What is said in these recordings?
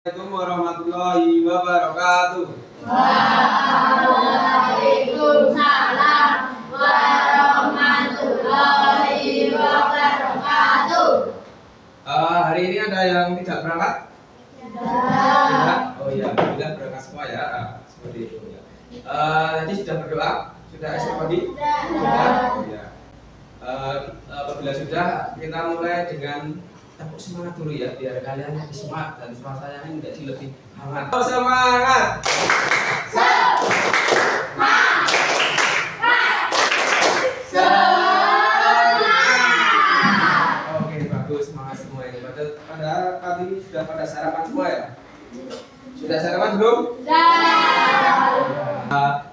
Assalamualaikum warahmatullahi wabarakatuh. Waalaikumsalam warahmatullahi wabarakatuh. Hari ini ada yang tidak berangkat? Tidak. Oh iya, alhamdulillah berangkat semua ya. Seperti itu ya. Tadi sudah berdoa? Sudah SOP? Sudah. Oh iya. Apabila sudah, kita mulai dengan tepuk semangat dulu ya, biar kalian lebih semangat dan suasananya ini menjadi lebih hangat. Oh, semangat! Oke, bagus, semangat semua ini. Pada pagi ini sudah pada sarapan semua ya? Sudah sarapan belum?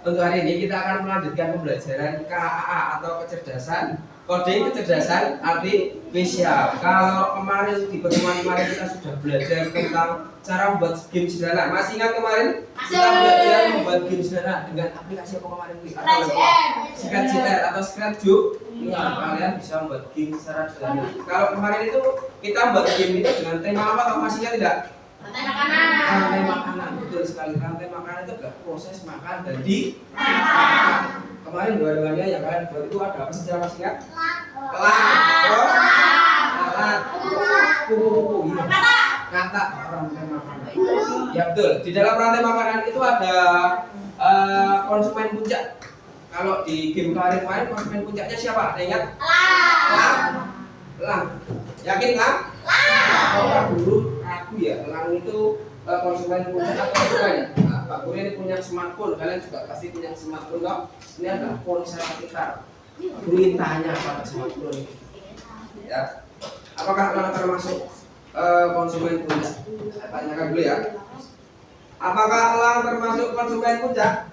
Untuk hari ini kita akan melanjutkan pembelajaran KAA atau kecerdasan coding, kecerdasan artifisial. Kalau kemarin di pertemuan kemarin kita sudah belajar tentang cara membuat game sederhana. Masih ingat kemarin? Kita belajar membuat game sederhana dengan aplikasi apa kemarin? Scratch atau Scratch-Job. Ya, kalian bisa membuat game secara sederhana. Kalau kemarin itu kita membuat game itu dengan tema apa? Kamu masih ingat tidak? Rantai makanan, betul sekali. Rantai makanan itu adalah proses makan dan dimakan. Kemarin dua-duanya yang kalian buat itu ada apa saja masih ingat? Kelang, terus alat, kuku-kuku, kata rantai makanan. Ya betul. Di dalam rantai makanan itu ada konsumen puncak. Kalau di game kemarin konsumen puncaknya siapa? Ada ingat? Elang. Yakin elang? Oh, Pak Guru ragu ya, elang itu konsumen puncak atau bukan? Nah, Pak Guru ini punya smartphone, kalian juga pasti punya smartphone toh? Ini adalah ponsel pintar. Guru ingin tanya pada smartphone ini. Ya. Apakah elang termasuk konsumen puncak? Saya tanyakan dulu ya. Apakah elang termasuk konsumen puncak?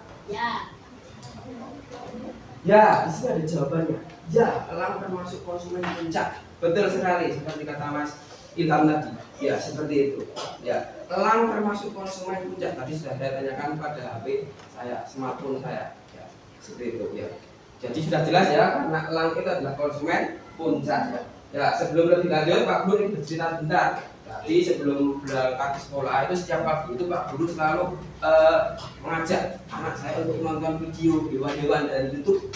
Ya, di sini ada jawabannya. Ya, elang termasuk konsumen puncak. Betul sekali, seperti kata Mas Ilham tadi. Ya, seperti itu. Ya, elang termasuk konsumen puncak. Tadi sudah saya tanyakan pada HP saya, smartphone saya. Ya, seperti itu ya. Jadi sudah jelas ya, karena elang itu adalah konsumen puncak ya. Ya, sebelum lebih lanjut, Pak Guru ini bercerita bentar. Jadi sebelum berangkat ke sekolah itu setiap pagi itu Pak Guru selalu mengajak anak saya untuk menonton video hewan-hewan dari YouTube.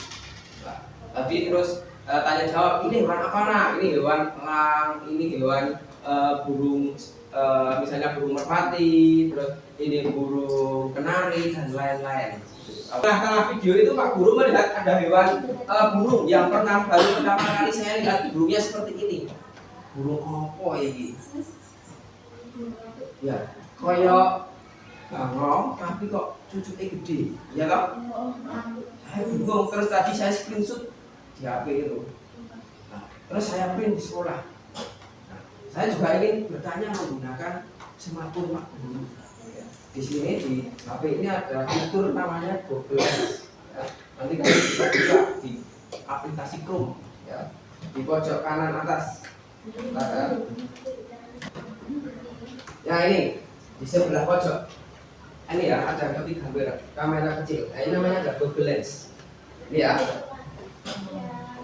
Nah, tapi terus tanya jawab, ini hewan apa nak? Ini hewan elang, ini hewan burung, misalnya burung merpati, terus ini burung kenari dan lain-lain. Nah, setelah video itu Pak Guru melihat ada hewan burung yang baru pertama kali saya lihat burungnya seperti ini. Burung apa ini? Ya, koyok bangong tapi kok cucuknya gede, ya toh? Saya bingung, terus tadi saya screenshot di HP itu. Nah, terus saya print di sekolah. Nah, saya juga ingin bertanya menggunakan smartphone Pak Guru. Di sini di HP ini ada fitur namanya Google Lens. Ya, nanti kalian bisa buka di aplikasi Chrome. Ya, di pojok kanan atas. Ya ini di sebelah pojok. Ini ya ada ketiga kamera kecil. Nah, ini namanya ada Google Lens. Ini ya.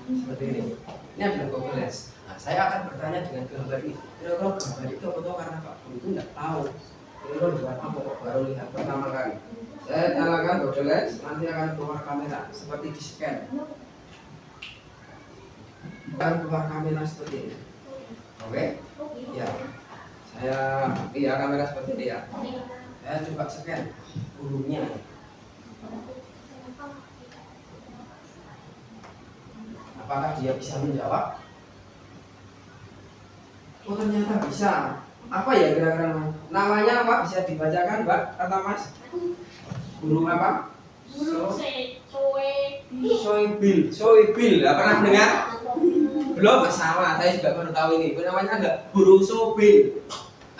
Seperti ini. Ini adalah Google Lens. Nah, saya akan bertanya dengan gambar ini. Kira-kira gambar itu apa tahu karena Pak Guru itu nggak tahu. Kira-kira buat apa kok baru lihat pertama kali. Saya nyalakan Google Lens, nanti akan keluar kamera seperti di scan. Akan keluar kamera seperti ini. Oke? Ya. Iya kamera seperti ini ya. Saya coba scan burungnya. Apakah dia bisa menjawab? Oh ternyata bisa. Apa ya kira-kira namanya apa? Bisa dibacakan Mbak kata Mas? Burung apa? Soibil. Pernah dengar? Belum masalah. Saya juga baru tahu ini. Namanya ada burung sobil.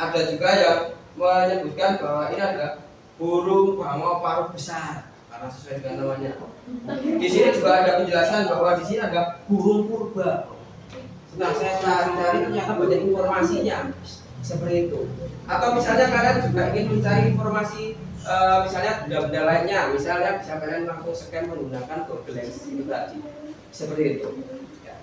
Ada juga yang menyebutkan bahwa ini ada burung bangau paruh besar karena sesuai dengan namanya. Di sini juga ada penjelasan bahwa di sini ada burung purba. Nah, saya cari-cari ternyata banyak informasinya seperti itu. Atau misalnya kalian juga ingin mencari informasi misalnya benda-benda lainnya, misalnya bisa kalian langsung scan menggunakan Google Lens itu tadi. Seperti itu. Ya.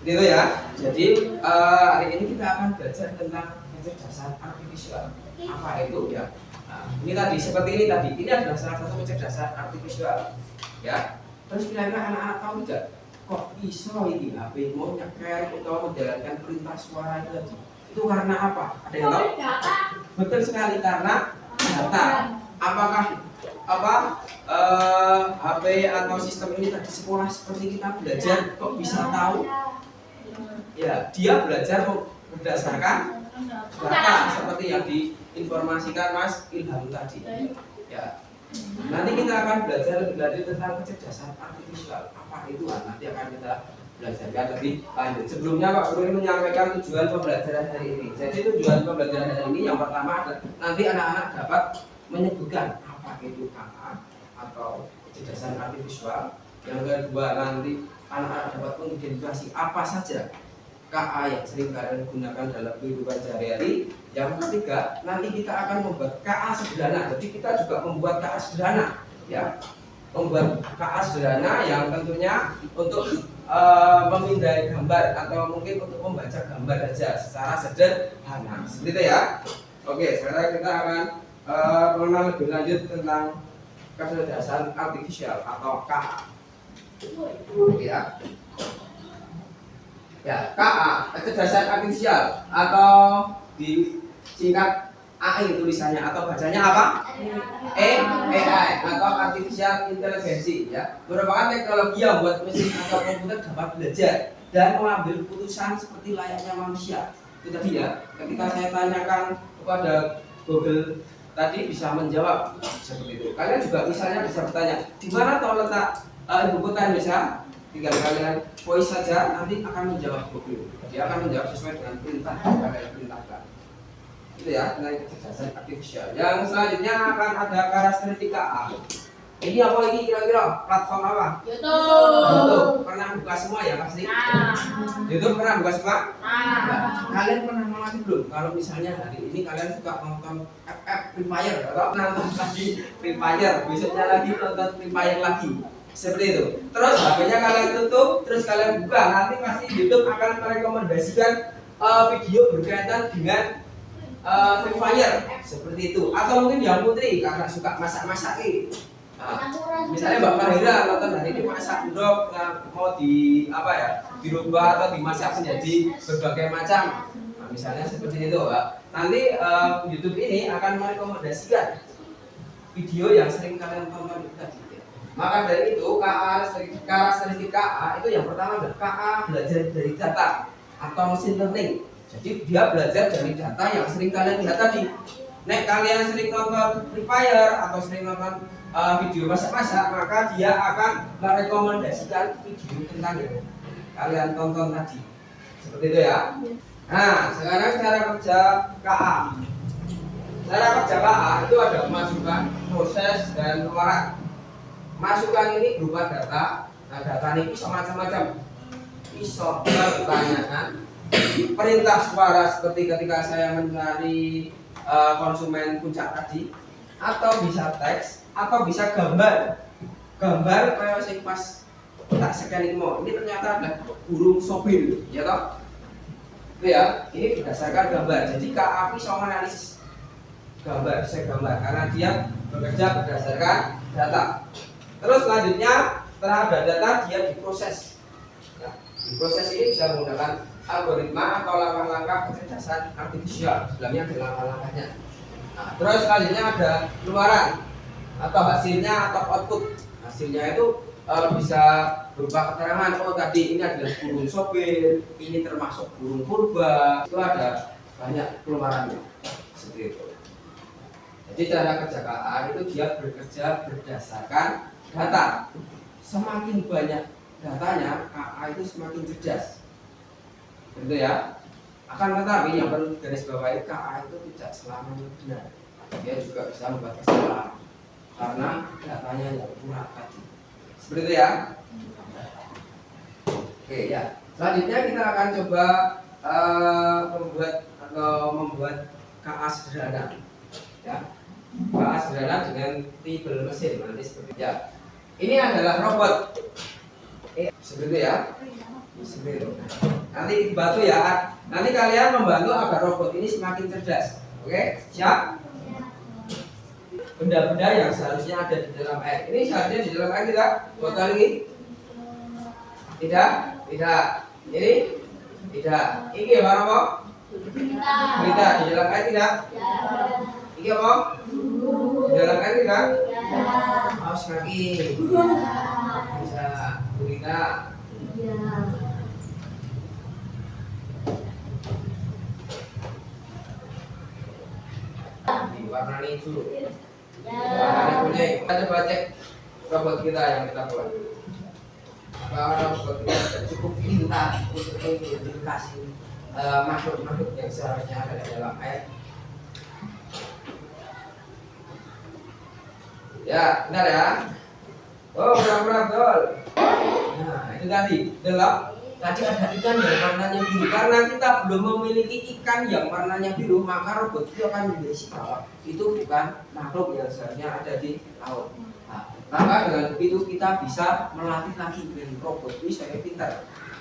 Itu ya. Jadi hari ini kita akan belajar tentang kecerdasan artifisial. Apa itu ya? Nah, ini tadi seperti ini tadi. Ini adalah salah satu kecerdasan artifisial. Ya. Terus kira-kira anak-anak tahu tidak? Kok bisa ini HP mau nyeker atau menjalankan perintah suara itu tadi? Itu karena apa? Ada yang tahu? Betul sekali, karena data. Apakah HP atau sistem ini tadi sekolah seperti kita belajar kok bisa tahu? Ya, dia belajar berdasarkan data seperti yang diinformasikan Mas Ilham tadi. Ya. Nanti kita akan belajar lebih lanjut tentang kecerdasan artifisial. Apa itu? Nanti akan kita belajarkan lebih lanjut. Sebelumnya Pak Guru ini menyampaikan tujuan pembelajaran hari ini. Jadi tujuan pembelajaran hari ini yang pertama adalah nanti anak-anak dapat menyebutkan apa itu KA atau kecerdasan artifisial. Yang kedua nanti anak-anak dapat mengidentifikasi apa saja KA yang sering kalian gunakan dalam kehidupan sehari-hari. Yang ketiga, nanti kita akan membuat KA sederhana. Jadi kita juga membuat KA sederhana, ya, membuat KA sederhana yang tentunya untuk memindai gambar atau mungkin untuk membaca gambar saja secara sederhana. Seperti itu ya. Oke, sekarang kita akan mengenal lebih lanjut tentang kecerdasan artifisial atau KA. Ya. Ya, KA, kecerdasan artifisial atau disingkat AI tulisannya atau bacanya apa? AI atau artificial intelligence, ya. Merupakan teknologi yang membuat mesin atau komputer dapat belajar dan mengambil keputusan seperti layaknya manusia. Itu tadi ya. Ketika saya tanyakan kepada Google tadi bisa menjawab seperti itu. Kalian juga misalnya bisa bertanya, di mana tahu letak ibu kota Indonesia? Tinggal kalian voice saja, nanti akan menjawab Google. Dia akan menjawab sesuai dengan perintah yang kalian perintahkan. Itu ya, tentang kecerdasan artifisial. Yang selanjutnya akan ada karakteristik KA. Ini apa lagi kira-kira? Platform apa? YouTube. Pernah buka semua ya pasti? YouTube pernah buka semua? Kalian pernah mengamati belum? Kalau misalnya hari ini kalian suka nonton FF Free Fire atau nonton lagi Free Fire, besoknya lagi nonton Free Fire lagi. Seperti itu. Terus HP-nya kalian tutup, terus kalian buka, nanti pasti YouTube akan merekomendasikan video berkaitan dengan Free Fire seperti itu. Atau mungkin yang putri karena suka masak-masak misalnya Mbak Fahira nonton hari ini masak endok mau dirubah atau dimasak menjadi berbagai macam. Nah, misalnya seperti itu, Pak. Nanti YouTube ini akan merekomendasikan video yang sering kalian tonton tadi. Maka dari itu karakteristik KA itu yang pertama adalah KA belajar dari data atau machine learning. Jadi dia belajar dari data yang sering kalian lihat tadi. Nek kalian sering nonton Free Fire atau sering nonton video masak-masak, maka dia akan merekomendasikan video tentang yang kalian tonton tadi. Seperti itu ya. Nah, sekarang cara kerja KA. Cara kerja KA itu ada masukan, proses, dan pengeluaran. Masukan ini berupa data. Nah, data ini bisa macam-macam. Bisa pertanyaan, perintah suara seperti ketika saya mencari konsumen puncak tadi, atau bisa teks, atau bisa gambar. Gambar kayak sing pas tak scan mau. Ini ternyata adalah burung sopir, ya toh? Itu ya. Ini berdasarkan gambar. Jadi KA bisa menganalisis gambar, gambar karena dia bekerja berdasarkan data. Terus selanjutnya setelah ada data dia diproses. Nah, diproses ini bisa menggunakan algoritma atau langkah-langkah kecerdasan artifisial. Dalamnya ada langkah-langkahnya. Nah, terus selanjutnya ada keluaran atau hasilnya atau output. Hasilnya itu bisa berupa keterangan. Oh tadi ini adalah burung sopir, ini termasuk burung purba. Itu ada banyak keluarannya. Seperti itu. Jadi cara kerja KA itu dia bekerja berdasarkan data. Semakin banyak datanya, KA itu semakin cerdas. Begitu ya. Akan tetapi yang perlu garis bawahi, KA itu tidak selamanya benar. Dia juga bisa membuat kesalahan karena datanya yang kurang tadi. Seperti itu ya. Oke ya. Selanjutnya kita akan coba membuat KA sederhana. Ya. KA sederhana dengan tipe mesin nanti seperti ya. Ini adalah robot. Seperti itu ya. Seperti itu. Nanti dibantu ya. Nanti kalian membantu agar robot ini semakin cerdas. Oke, siap? Benda-benda yang seharusnya ada di dalam air. Ini seharusnya di dalam air tidak? Botol ini? Tidak? Tidak. Ini? Tidak. Ini apa apa? Berita. Di dalam air tidak? Ini apa? Di dalam air tidak? Kaos kaki. Bisa. Berita. Warna hijau. Warna kuning. Kita coba cek robot kita yang kita buat. Apakah robot kita sudah cukup pintar untuk mengidentifikasi makhluk-makhluk yang seharusnya ada di dalam air? Ya, benar ya. Oh, betul. Nah, itu tadi. Delap. Tadi ada ikan yang warnanya biru. Karena kita belum memiliki ikan yang warnanya biru, maka robot itu akan mendeteksi bahwa itu bukan makhluk yang seharusnya ada di laut. Nah, maka dengan begitu kita bisa melatih lagi dengan robot ini supaya pintar.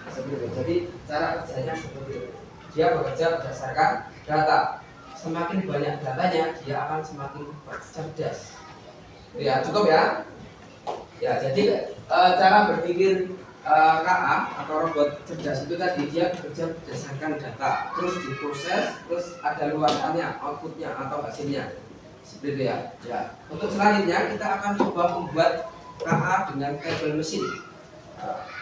Seperti itu. Jadi cara kerjanya seperti itu. Dia bekerja berdasarkan data. Semakin banyak datanya, dia akan semakin cerdas. Ya, cukup ya. Ya, jadi cara berpikir KA atau robot cerdas itu tadi dia bekerja berdasarkan data, terus diproses, terus ada luasannya, outputnya atau hasilnya, seperti itu ya. Ya. Untuk selanjutnya kita akan coba membuat KA dengan tabel mesin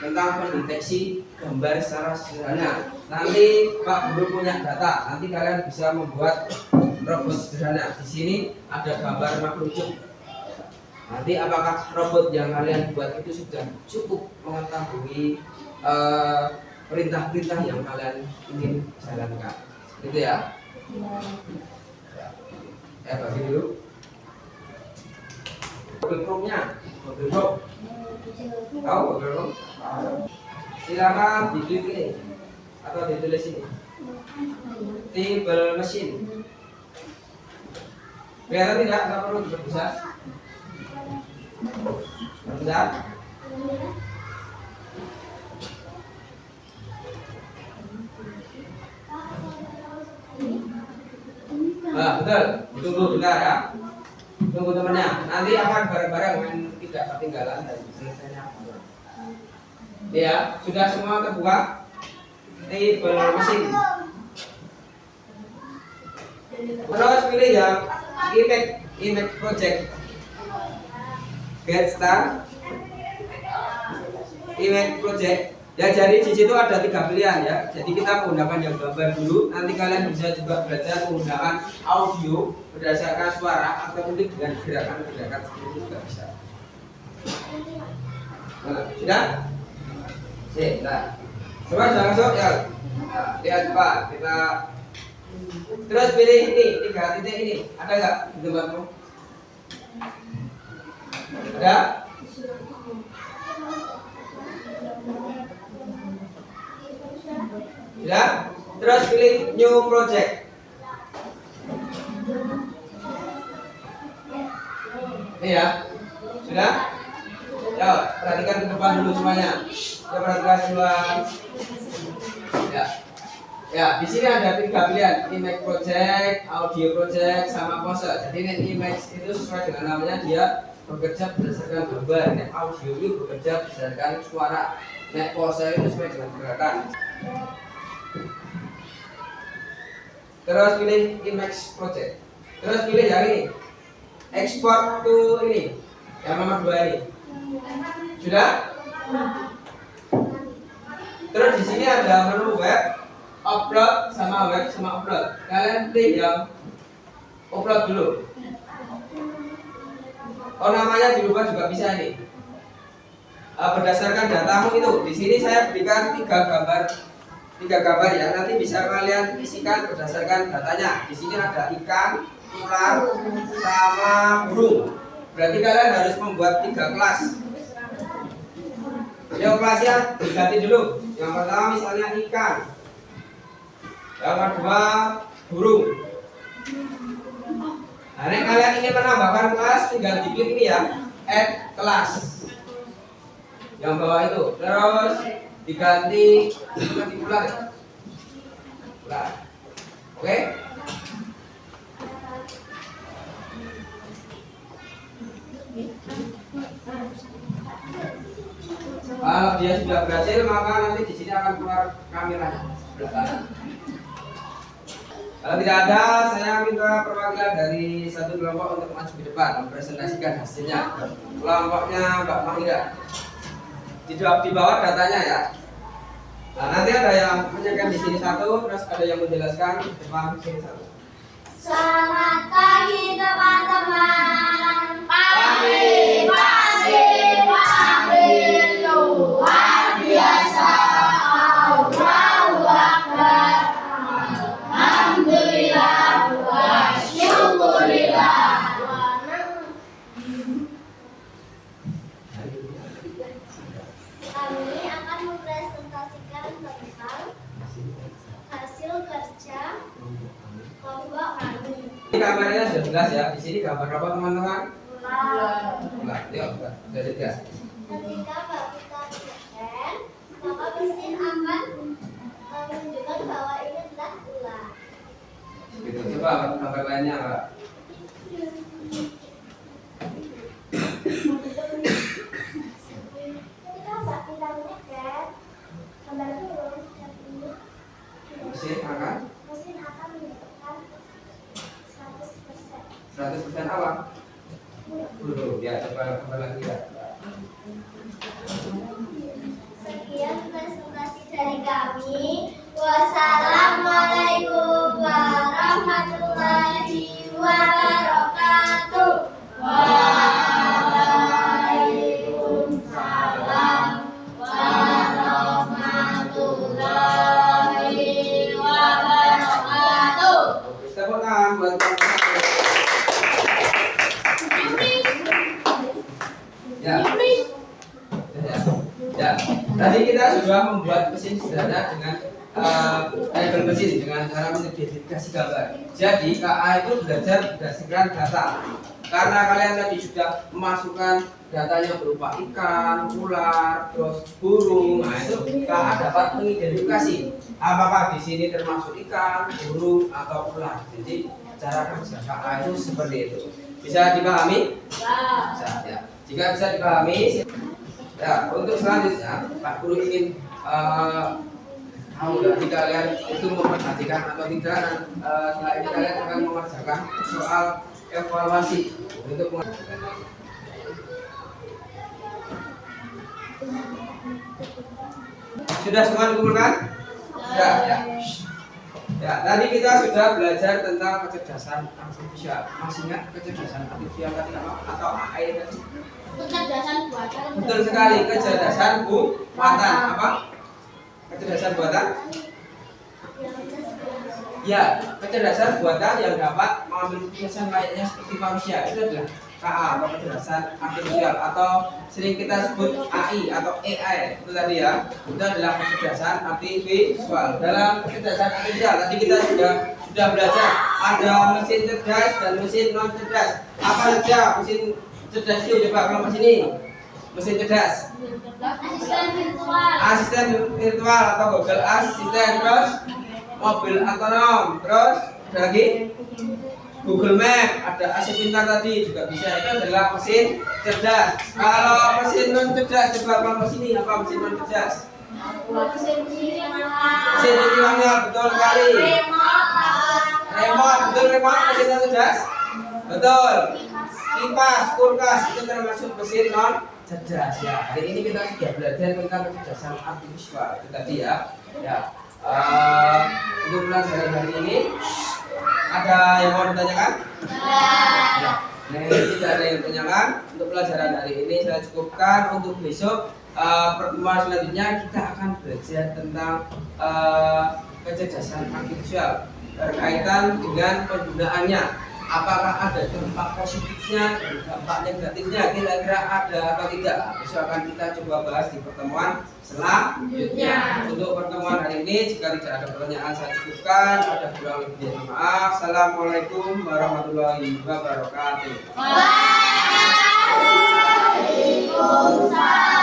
tentang pendeteksi gambar secara sederhana. Nanti Pak Guru punya data, nanti kalian bisa membuat robot sederhana. Di sini ada gambar makhluk. Nanti apakah robot yang kalian buat itu sudah cukup mengetahui perintah-perintah yang kalian ingin jalankan? Gitu ya? Ya, bagi dulu. Google Chrome-nya, Google Chrome. Tahu Google Chrome? Silakan diklik ini atau ditulis ini. Table machine. Kelihatan tidak? Nggak perlu diperbesar. Bentar. Nah, betul. Tunggu bentar ya. Tunggu temannya. Nanti akan bareng-bareng main tidak ketinggalan dari selesainya. Ya, sudah semua terbuka. Table mesin. Terus pilih yang image project. Get start image project. Ya, jadi di situ ada 3 pilihan ya. Jadi kita menggunakan yang gambar dulu. Nanti kalian bisa juga belajar menggunakan audio berdasarkan suara atau mungkin dengan gerakan-gerakan seperti itu juga bisa. Nah, sudah? Sip, nah. Coba jangan sok ya. Nah, lihat Pak, kita terus pilih ini 3 titik ini. Ada nggak di tempatmu? Ada? Ya, terus pilih new project. Ini ya, sudah? Ya, perhatikan ke depan dulu semuanya. Ya, perhatikan dulu. Ya, ya, di sini ada 3 pilihan: image project, audio project, sama pose. Jadi ini image itu sesuai dengan namanya, dia bekerja berdasarkan gambar. Nek audio itu bekerja berdasarkan suara. Nek pose itu sesuai dengan gerakan. Terus pilih image project. Terus pilih yang ini. Export to ini. Yang nomor 2 ini. Sudah? Terus di sini ada menu web, upload sama web sama upload. Kalian pilih yang upload dulu. Oh, namanya dirubah juga bisa ini. Berdasarkan datamu itu. Di sini saya berikan 3 gambar ya. Nanti bisa kalian isikan berdasarkan datanya. Di sini ada ikan, ular, sama burung. Berarti kalian harus membuat 3 kelas. Yang kelasnya diganti dulu. Yang pertama misalnya ikan. Yang kedua burung. Nah, ini kalian ingin menambahkan kelas, tinggal diklik ini ya, add kelas. Yang bawah itu. Terus diganti ular ya. Ular. Oke? Kalau dia sudah berhasil, maka nanti di sini akan keluar kameranya sebelah kanan. Kalau tidak ada, saya minta perwakilan dari satu kelompok untuk maju ke depan mempresentasikan hasilnya. Kelompoknya Mbak Mahira. Di bawah datanya ya. Nah, nanti ada yang menyampaikan di sini satu, terus ada yang menjelaskan di depan di sini satu. Selamat pagi teman-teman. Pagi, luar biasa. Allahu Akbar. Alhamdulillah wa syukurillah. Kami akan mempresentasikan tentang hasil kerja kelompok kami. Ini gambarnya sudah jelas ya. Di sini gambar apa teman-teman? Ular. Yuk, sudah jelas. Ketika bakutan tekan, maka mesin akan menunjukkan bahwa ini adalah ular. Gitu. Coba gambar lainnya, Pak. Ketika bakutan tekan, gambar turun dan ini Mesin akan mesin akan menunjukkan 100%. 100% apa? Belum. Ya, coba gambar lagi ya. Sekian presentasi dari kami. Wassalamualaikum warahmatullahi wabarakatuh. Waalaikumsalam warahmatullahi wabarakatuh. Oke, tepuk tangan buat teman-teman. Ya. Ya, tadi kita sudah membuat mesin sederhana dengan label mesin dengan cara mengidentifikasi gambar. Jadi KA itu belajar berdasarkan data. Karena kalian tadi sudah memasukkan datanya berupa ikan, ular, terus burung. Nah, itu KA dapat mengidentifikasi apakah di sini termasuk ikan, burung atau ular. Jadi cara kerja KA itu seperti itu. Bisa dipahami? Bisa, ya. Jika bisa dipahami, ya, untuk selanjutnya Pak Guru ingin tahu dari kalian itu memperhatikan atau tidak, dan setelah ini kalian akan mengerjakan soal evaluasi untuk sudah semua dikumpulkan? Sudah, ya. Ya, tadi kita sudah belajar tentang kecerdasan artifisial. Masih ingat kecerdasan artifisial tadi apa? Atau AI tadi? Kecerdasan buatan. Betul sekali, kecerdasan buatan. Apa? Kecerdasan buatan? Ya, kecerdasan buatan yang dapat mengambil keputusan layaknya seperti manusia. Itu adalah KA atau kecerdasan artifisial, atau sering kita sebut AI atau AI. Itu tadi ya. Itu adalah kecerdasan artifisial. Dalam kecerdasan artifisial tadi kita sudah belajar ada mesin cerdas dan mesin non cerdas. Apa saja mesin cerdas itu? Coba kelompok sini. Mesin cerdas. Asisten virtual. Asisten virtual atau Google Assistant, terus mobil otonom, terus ada lagi Google Map, ada AC pintar tadi juga bisa. Itu adalah mesin cerdas. Kalau mesin non cerdas, coba kelompok sini. Apa mesin non cerdas? Mesin cuci Mesin cuci manual, betul sekali. Remote, betul, remote mesin non cerdas. Betul. Kipas, kulkas itu termasuk mesin non cerdas ya. Hari ini kita sudah belajar tentang kecerdasan artifisial itu tadi ya. Ya. Untuk pelajaran hari ini ada yang mau ditanyakan? Ya. Nah, ini tidak ada yang ditanyakan. Untuk pelajaran hari ini saya cukupkan. Untuk besok pertemuan selanjutnya kita akan belajar tentang kecerdasan artifisial berkaitan dengan penggunaannya. Apakah ada dampak positifnya dan dampak negatifnya, kira-kira ada atau tidak? Besok akan kita coba bahas di pertemuan selanjutnya. Untuk pertemuan hari ini, jika tidak ada pertanyaan saya cukupkan. Ada kurang lebihnya maaf. Assalamualaikum warahmatullahi wabarakatuh. Waalaikumsalam.